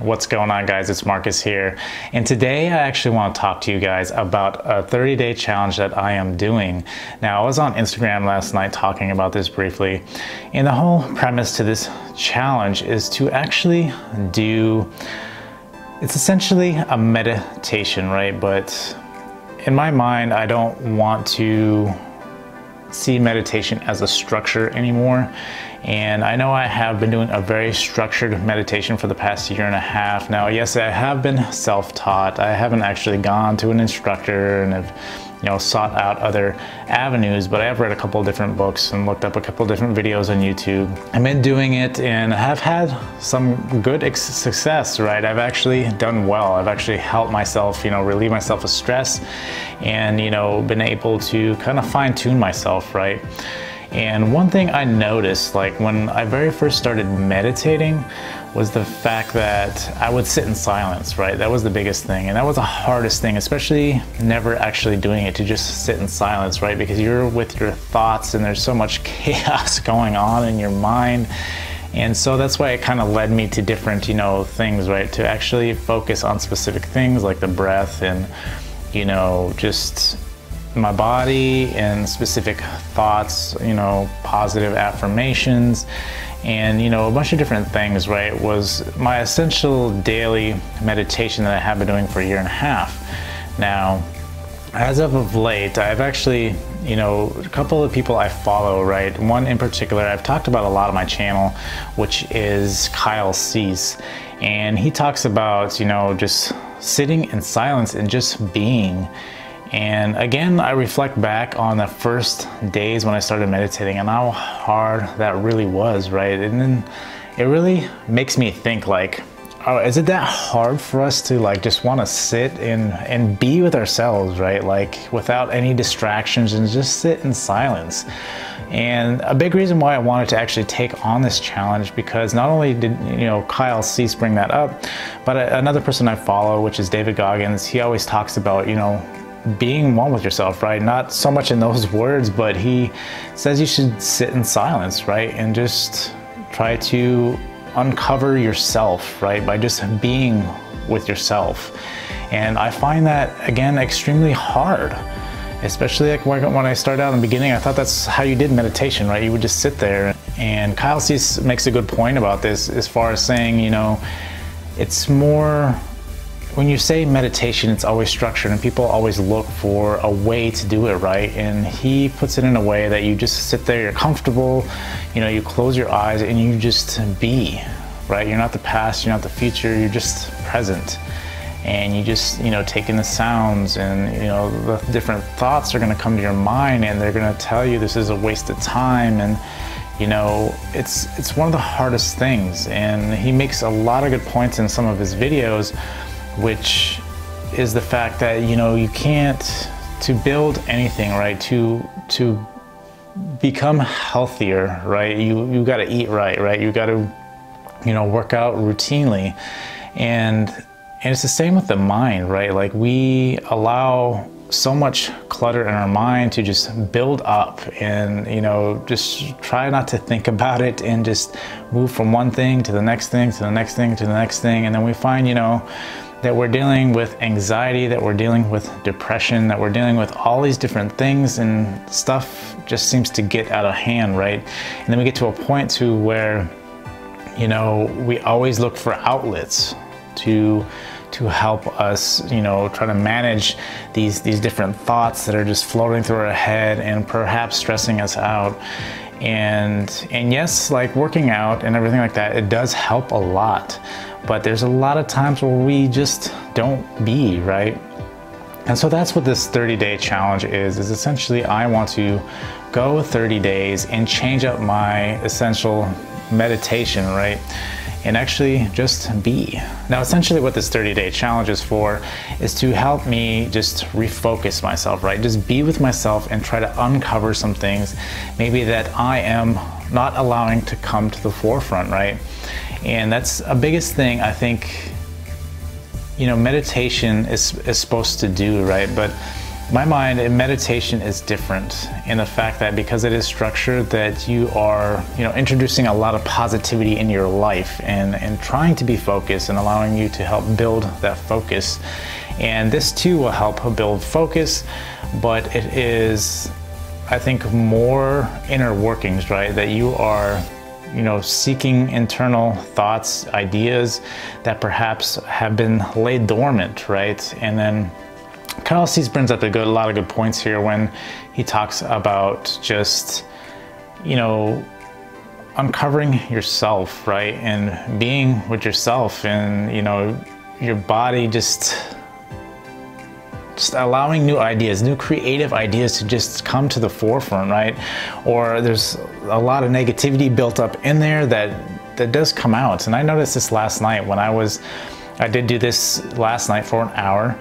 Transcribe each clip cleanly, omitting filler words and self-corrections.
What's going on, guys? It's Marcus here, and today I actually want to talk to you guys about a 30-day challenge that I am doing. Now, I was on Instagram last night talking about this briefly, and the whole premise to this challenge is to actually it's essentially a meditation, right? But in my mind, I don't want to see meditation as a structure anymore. And I know I have been doing a very structured meditation for the past year and a half now. Yes, I have been self-taught. I haven't actually gone to an instructor and have, sought out other avenues, but I have read a couple of different books and looked up a couple of different videos on YouTube. I've been doing it and have had some good success, right? I've actually done well. I've actually helped myself, relieve myself of stress and, been able to kind of fine-tune myself, right? And one thing I noticed, like when I very first started meditating, was the fact that I would sit in silence, right? That was the biggest thing. And that was the hardest thing, especially never actually doing it, to just sit in silence, right? Because you're with your thoughts and there's so much chaos going on in your mind. And so that's why it kind of led me to different, things, right? To actually focus on specific things like the breath and, just my body and specific thoughts, positive affirmations and, a bunch of different things, right? Was my essential daily meditation that I have been doing for a year and a half. Now, as of late, I've actually, a couple of people I follow, right? One in particular, I've talked about a lot on my channel, which is Kyle Cease. And he talks about, just sitting in silence and just being. And again, I reflect back on the first days when I started meditating and how hard that really was, right? And then it really makes me think like, oh, is it that hard for us to just want to sit and be with ourselves, right? Like without any distractions and just sit in silence. And a big reason why I wanted to actually take on this challenge, because not only did, Kyle Cease bring that up, but another person I follow, which is David Goggins, he always talks about, being one with yourself, right? Not so much in those words, but he says you should sit in silence, right? And just try to uncover yourself, right? By just being with yourself. And I find that, again, extremely hard, especially like when I started out in the beginning. I thought that's how you did meditation, right? You would just sit there. And Kyle Cease makes a good point about this as far as saying, it's more, when you say meditation, it's always structured and people always look for a way to do it, right? And he puts it in a way that you just sit there, you're comfortable, you close your eyes and you just be, right? You're not the past, you're not the future, you're just present. And you just, take in the sounds and, the different thoughts are gonna come to your mind and they're gonna tell you this is a waste of time. And, it's one of the hardest things. And he makes a lot of good points in some of his videos, which is the fact that, you can't, to build anything, right, to become healthier, right, you got to eat right, you got to, work out routinely. And it's the same with the mind, right? Like we allow so much clutter in our mind to just build up and, just try not to think about it and just move from one thing to the next thing, to the next thing, to the next thing. And then we find, that we're dealing with anxiety, that we're dealing with depression, that we're dealing with all these different things, and stuff just seems to get out of hand, right? And then we get to a point to where, we always look for outlets to help us, try to manage these different thoughts that are just floating through our head and perhaps stressing us out. And yes, like working out and everything like that, it does help a lot. But there's a lot of times where we just don't be, right? And so that's what this 30-day challenge is essentially I want to go 30 days and change up my essential meditation, right? And actually just be. Now, essentially what this 30-day challenge is for is to help me just refocus myself, right? Just be with myself and try to uncover some things maybe that I am not allowing to come to the forefront, right? And that's a biggest thing I think, meditation is supposed to do, right? But my mind in meditation is different in the fact that because it is structured, that you are, introducing a lot of positivity in your life and trying to be focused and allowing you to help build that focus. And this too will help build focus, but it is, I think, more inner workings, right? That you are, seeking internal thoughts, ideas that perhaps have been laid dormant, right? And then Kyle Cease brings up a lot of good points here when he talks about just, uncovering yourself, right? And being with yourself and, your body just allowing new ideas, new creative ideas to just come to the forefront, right? Or there's a lot of negativity built up in there that does come out. And I noticed this last night when I did do this last night for an hour.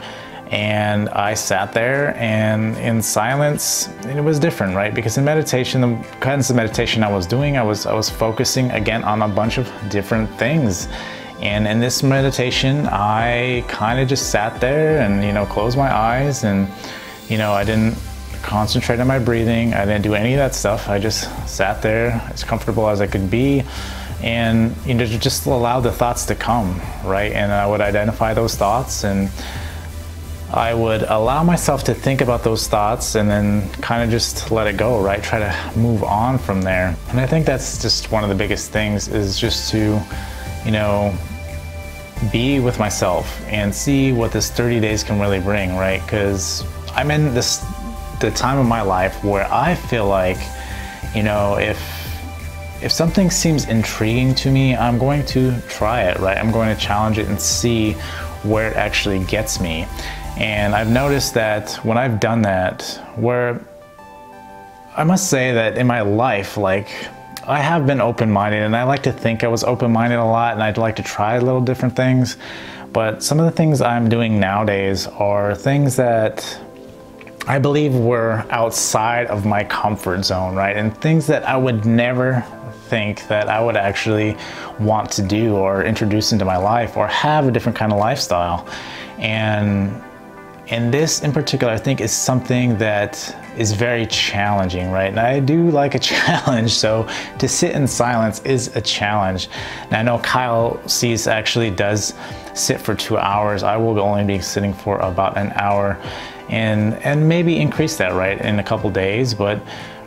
And I sat there and in silence, and it was different, right? Because in meditation, the kinds of meditation I was doing, I was focusing again on a bunch of different things. And in this meditation, I kind of just sat there and, closed my eyes and, I didn't concentrate on my breathing. I didn't do any of that stuff. I just sat there as comfortable as I could be and, just allow the thoughts to come, right? And I would identify those thoughts and I would allow myself to think about those thoughts and then kind of just let it go, right? Try to move on from there. And I think that's just one of the biggest things is just to, be with myself and see what this 30 days can really bring, right? Because I'm in the time of my life where I feel like, if something seems intriguing to me, I'm going to try it, right? I'm going to challenge it and see where it actually gets me. And I've noticed that when I've done that, where I must say that in my life, I have been open-minded and I like to think I was open-minded a lot and I'd like to try little different things. But some of the things I'm doing nowadays are things that I believe were outside of my comfort zone, right? And things that I would never think that I would actually want to do or introduce into my life or have a different kind of lifestyle. And this in particular, I think, is something that is very challenging, right? And I do like a challenge, so to sit in silence is a challenge. And I know Kyle Cease actually does sit for 2 hours. I will only be sitting for about an hour and maybe increase that, right, in a couple days. But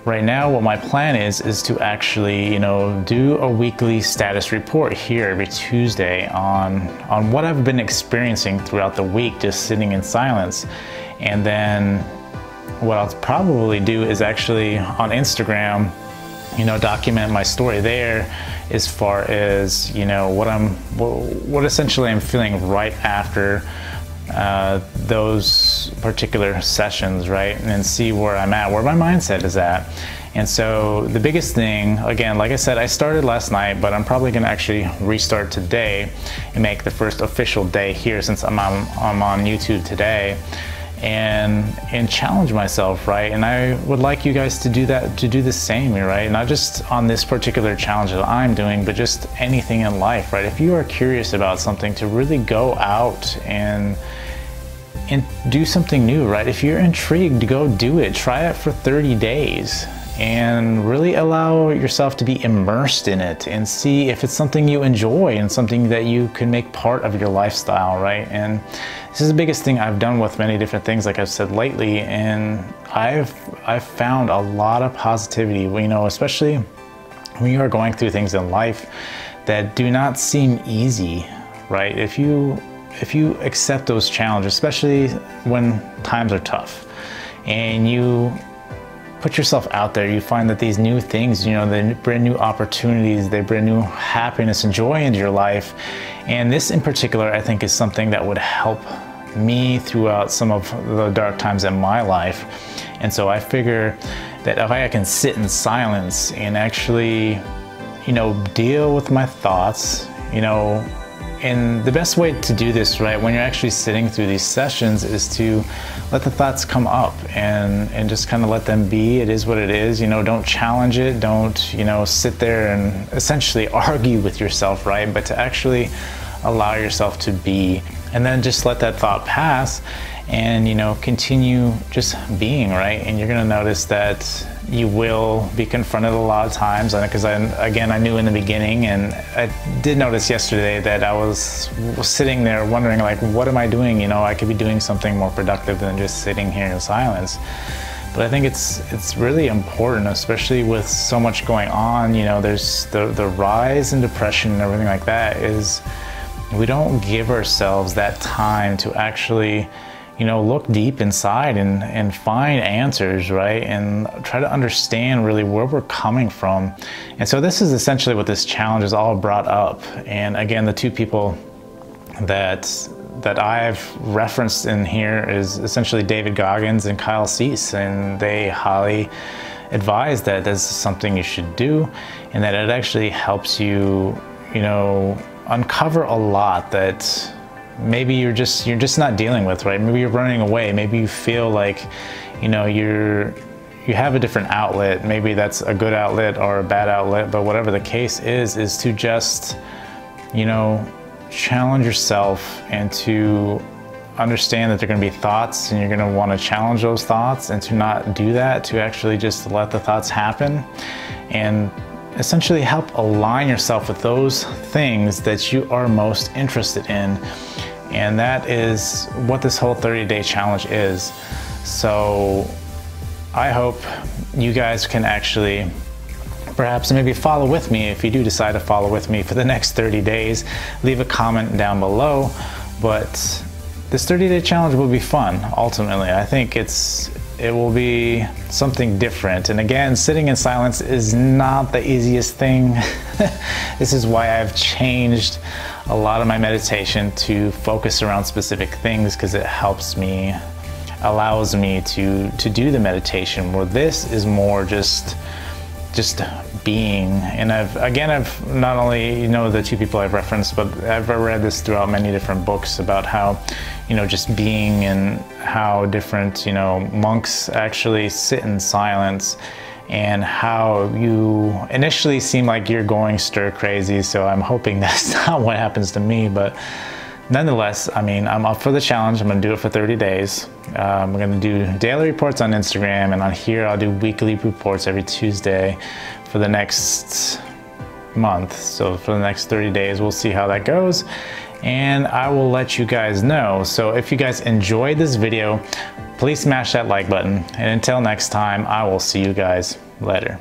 right now, what my plan is to actually, do a weekly status report here every Tuesday on what I've been experiencing throughout the week, just sitting in silence. And then what I'll probably do is actually on Instagram, document my story there as far as, what essentially I'm feeling right after those particular sessions, right? And then see where I'm at, where my mindset is at. And so the biggest thing, again, like I said, I started last night, but I'm probably gonna actually restart today and make the first official day here since I'm on YouTube today and challenge myself, right? And I would like you guys to do that, to do the same, right? Not just on this particular challenge that I'm doing, but just anything in life, right? If you are curious about something, to really go out and do something new, right? If you're intrigued, go do it. Try it for 30 days and really allow yourself to be immersed in it and see if it's something you enjoy and something that you can make part of your lifestyle, right? And this is the biggest thing I've done with many different things, like I've said lately, and I've found a lot of positivity, especially when you are going through things in life that do not seem easy, right? If you accept those challenges, especially when times are tough, and you put yourself out there, you find that these new things, they bring new opportunities, they bring new happiness and joy into your life. And this in particular, I think, is something that would help me throughout some of the dark times in my life. And so I figure that if I can sit in silence and actually, deal with my thoughts, and the best way to do this, right, when you're actually sitting through these sessions is to let the thoughts come up and just kind of let them be. It is what it is, don't challenge it. Don't, sit there and essentially argue with yourself, right? But to actually allow yourself to be, and then just let that thought pass and, you know, continue just being, right? And you're gonna notice that you will be confronted a lot of times, because I knew in the beginning, and I did notice yesterday that I was sitting there wondering, like, what am I doing? You know, I could be doing something more productive than just sitting here in silence. But I think it's really important, especially with so much going on. You know, there's the rise in depression and everything like that, is we don't give ourselves that time to actually, you know, look deep inside and find answers, right? And try to understand really where we're coming from. And so this is essentially what this challenge is all brought up. And again, the two people that I've referenced in here is essentially David Goggins and Kyle Cease, and they highly advise that this is something you should do, and that it actually helps you, you know, uncover a lot that maybe you're just not dealing with, right? Maybe you're running away. Maybe you feel like, you know, you have a different outlet. Maybe that's a good outlet or a bad outlet, but whatever the case is to just, you know, challenge yourself and to understand that there are going to be thoughts, and you're going to want to challenge those thoughts, and to not do that, to actually just let the thoughts happen and essentially help align yourself with those things that you are most interested in. And that is what this whole 30-day challenge is. So I hope you guys can actually perhaps maybe follow with me. If you do decide to follow with me for the next 30 days, leave a comment down below. But this 30-day challenge will be fun, ultimately. I think it will be something different. And again, sitting in silence is not the easiest thing. This is why I've changed a lot of my meditation to focus around specific things, because it helps me, allows me to do the meditation, where this is more just being. And I've not only, you know, the two people I've referenced, but I've read this throughout many different books about how, you know, just being, and how different, you know, monks actually sit in silence, and how you initially seem like you're going stir crazy. So I'm hoping that's not what happens to me, but nonetheless, I mean, I'm up for the challenge. I'm gonna do it for 30 days. I'm gonna do daily reports on Instagram, and on here I'll do weekly reports every Tuesday for the next month. So for the next 30 days, we'll see how that goes, and I will let you guys know. So if you guys enjoyed this video, please smash that like button, and until next time, I will see you guys later.